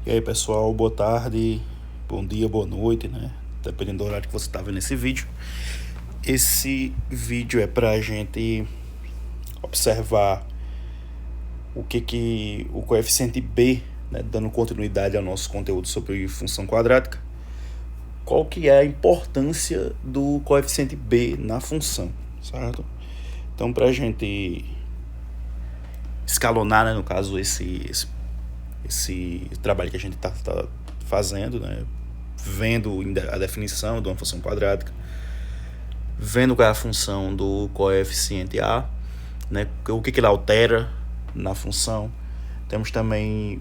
E aí pessoal, boa tarde, bom dia, boa noite, né? Dependendo do horário que você está vendo esse vídeo. Esse vídeo é para a gente observar o que o coeficiente B, né, dando continuidade ao nosso conteúdo sobre função quadrática, qual que é a importância do coeficiente B na função, certo? Então, para a gente escalonar, né, no caso, esse trabalho que a gente está fazendo, né, vendo a definição de uma função quadrática, vendo qual é a função do coeficiente A, né, o que ele altera na função. Temos também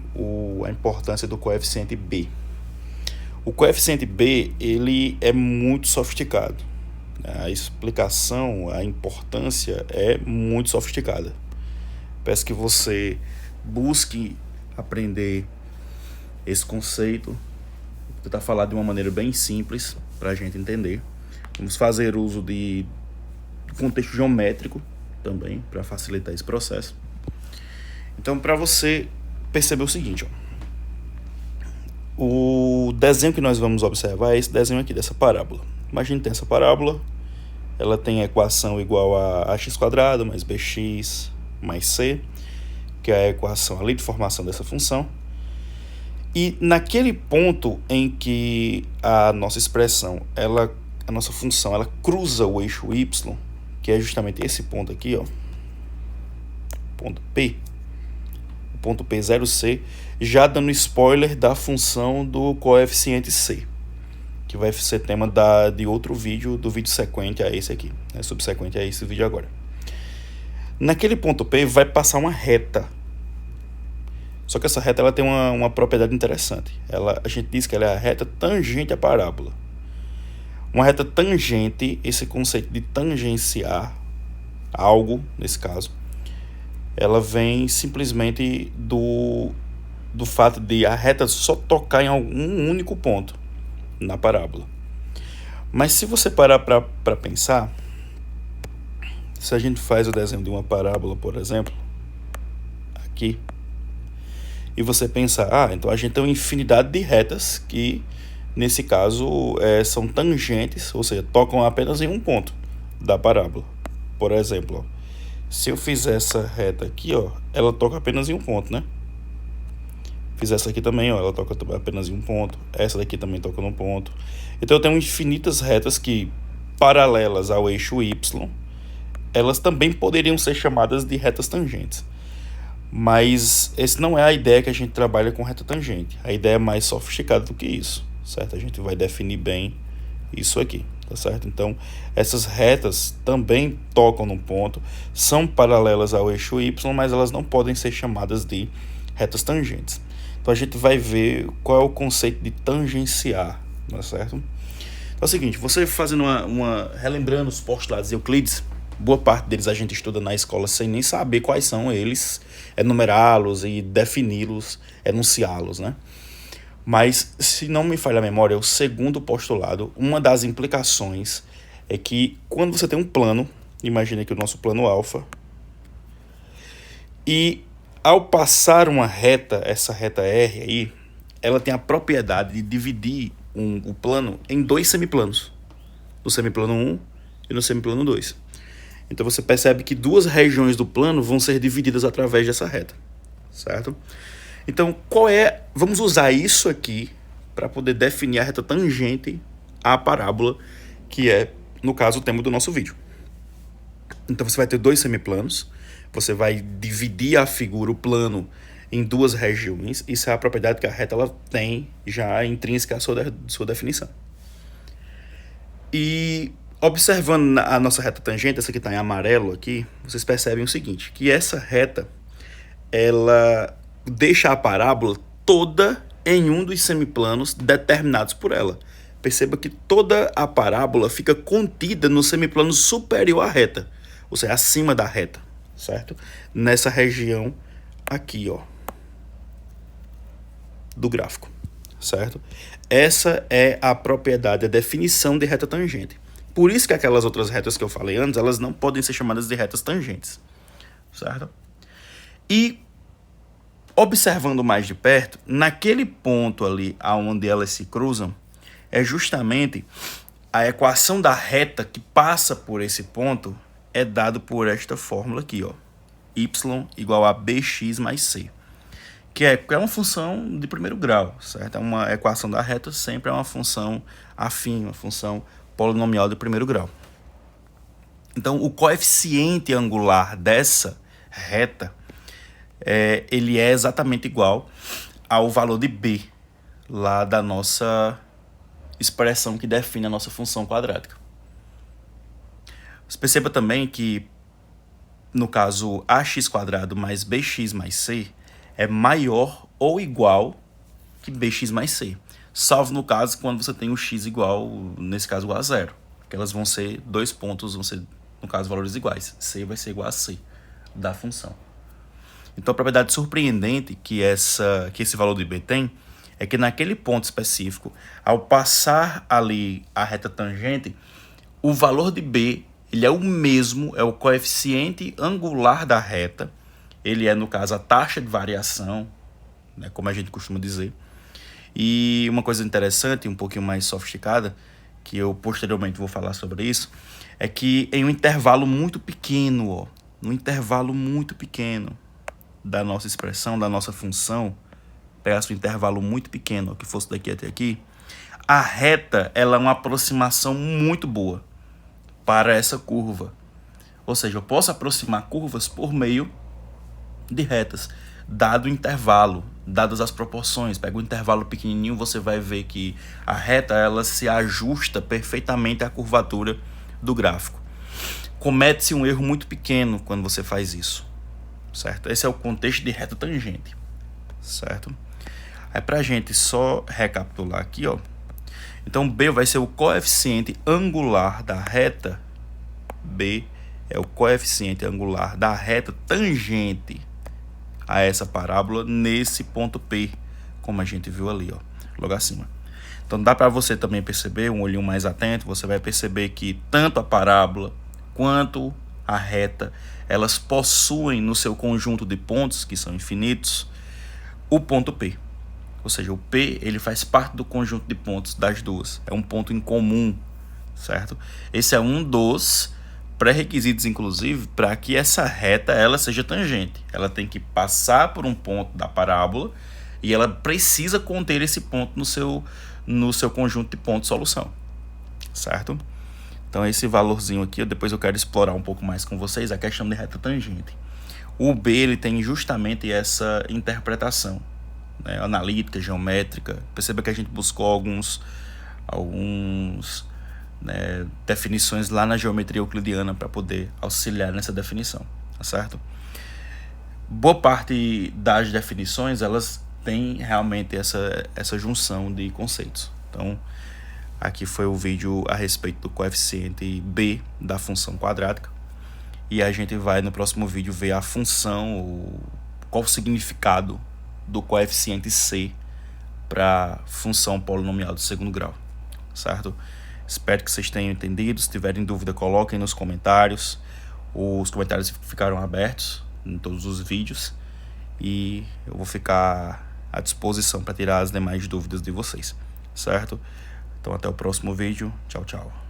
a importância do coeficiente B. O coeficiente B, ele é muito sofisticado. A explicação, a importância é muito sofisticada. Peço que você busque aprender esse conceito. Vou tentar falar de uma maneira bem simples para a gente entender. Vamos fazer uso de contexto geométrico também para facilitar esse processo. Então, para você perceber o seguinte, o desenho que nós vamos observar é esse desenho aqui dessa parábola. Imagine que tem essa parábola, ela tem a equação igual a ax² mais bx mais c, que é a equação, a lei de formação dessa função. E naquele ponto em que a nossa expressão, a nossa função, ela cruza o eixo y, que é justamente esse ponto aqui, ó, ponto P, o ponto P 0C, já dando spoiler da função do coeficiente C, que vai ser tema de outro vídeo, do vídeo sequente a esse aqui, né, subsequente a esse vídeo agora. Naquele ponto P vai passar uma reta. Só que essa reta ela tem uma propriedade interessante. A gente diz que ela é a reta tangente à parábola. Uma reta tangente, esse conceito de tangenciar algo, nesse caso, ela vem simplesmente do fato de a reta só tocar em algum único ponto na parábola. Mas se você parar para pensar, se a gente faz o desenho de uma parábola, por exemplo, aqui, e você pensar, então a gente tem uma infinidade de retas que, nesse caso, são tangentes, ou seja, tocam apenas em um ponto da parábola. Por exemplo, se eu fizer essa reta aqui, ela toca apenas em um ponto, né? Fiz essa aqui também, ela toca apenas em um ponto. Essa daqui também toca num ponto. Então eu tenho infinitas retas que, paralelas ao eixo y, elas também poderiam ser chamadas de retas tangentes. Mas essa não é a ideia que a gente trabalha com reta tangente. A ideia é mais sofisticada do que isso, certo? A gente vai definir bem isso aqui, tá certo? Então, essas retas também tocam num ponto, são paralelas ao eixo y, mas elas não podem ser chamadas de retas tangentes. Então, a gente vai ver qual é o conceito de tangenciar, tá certo? Então, é o seguinte, você fazendo relembrando os postulados de Euclides, boa parte deles a gente estuda na escola sem nem saber quais são eles, enumerá-los e defini-los, enunciá-los, né? Mas, se não me falha a memória, o segundo postulado, uma das implicações é que quando você tem um plano, imagine aqui o nosso plano alfa, e ao passar uma reta, essa reta R aí, ela tem a propriedade de dividir o plano em dois semiplanos, no semiplano 1 e no semiplano 2. Então você percebe que duas regiões do plano vão ser divididas através dessa reta, certo? Então, vamos usar isso aqui para poder definir a reta tangente à parábola, que é, no caso, o tema do nosso vídeo. Então você vai ter dois semiplanos, você vai dividir a figura, o plano, em duas regiões. Isso é a propriedade que a reta ela tem já intrínseca à sua definição. E observando a nossa reta tangente, essa que está em amarelo aqui, vocês percebem o seguinte, que essa reta, ela deixa a parábola toda em um dos semiplanos determinados por ela. Perceba que toda a parábola fica contida no semiplano superior à reta, ou seja, acima da reta, certo? Nessa região aqui, do gráfico, certo? Essa é a propriedade, a definição de reta tangente. Por isso que aquelas outras retas que eu falei antes, elas não podem ser chamadas de retas tangentes, certo? E Observando mais de perto, naquele ponto ali onde elas se cruzam, é justamente a equação da reta que passa por esse ponto é dado por esta fórmula aqui, ó, y igual a bx mais c, que é uma função de primeiro grau, certo? É uma equação da reta, sempre é uma função afim, uma função polinomial de primeiro grau. Então, o coeficiente angular dessa reta ele é exatamente igual ao valor de b lá da nossa expressão que define a nossa função quadrática. Você perceba também que, no caso, ax² mais bx mais c é maior ou igual que bx mais c, salvo no caso quando você tem o x igual, nesse caso, igual a zero, que elas vão ser dois pontos, vão ser, no caso, valores iguais. C vai ser igual a c da função. Então, a propriedade surpreendente que esse valor de b tem é que naquele ponto específico, ao passar ali a reta tangente, o valor de b ele é o mesmo, é o coeficiente angular da reta, ele é, no caso, a taxa de variação, né, como a gente costuma dizer. E uma coisa interessante, um pouquinho mais sofisticada, que eu posteriormente vou falar sobre isso, é que em um intervalo muito pequeno, ó, num intervalo muito pequeno da nossa expressão, da nossa função, pegasse um intervalo muito pequeno, que fosse daqui até aqui, a reta ela é uma aproximação muito boa para essa curva. Ou seja, eu posso aproximar curvas por meio de retas, dado o intervalo, dadas as proporções. Pega um intervalo pequenininho, você vai ver que a reta ela se ajusta perfeitamente à curvatura do gráfico. Comete-se um erro muito pequeno quando você faz isso, certo? Esse é o contexto de reta tangente, certo? Aí pra gente só recapitular aqui, ó. Então B vai ser o coeficiente angular da reta. B é o coeficiente angular da reta tangente a essa parábola nesse ponto P, como a gente viu ali, ó, logo acima. Então dá para você também perceber, um olhinho mais atento, você vai perceber que tanto a parábola quanto a reta, elas possuem no seu conjunto de pontos, que são infinitos, o ponto P. Ou seja, o P ele faz parte do conjunto de pontos das duas. É um ponto em comum, certo? Esse é um dos pré-requisitos, inclusive, para que essa reta ela seja tangente. Ela tem que passar por um ponto da parábola e ela precisa conter esse ponto no seu conjunto de pontos de solução, certo? Então, esse valorzinho aqui, depois eu quero explorar um pouco mais com vocês a questão de reta tangente. O B ele tem justamente essa interpretação, né, analítica, geométrica. Perceba que a gente buscou alguns né, definições lá na geometria euclidiana para poder auxiliar nessa definição, tá certo? Boa parte das definições elas têm realmente essa junção de conceitos. Então, aqui foi o vídeo a respeito do coeficiente b da função quadrática. E a gente vai no próximo vídeo ver a função, qual o significado do coeficiente c para função polinomial do segundo grau, certo? Espero que vocês tenham entendido. Se tiverem dúvida, coloquem nos comentários. Os comentários ficaram abertos em todos os vídeos e eu vou ficar à disposição para tirar as demais dúvidas de vocês, certo? Então até o próximo vídeo. Tchau, tchau.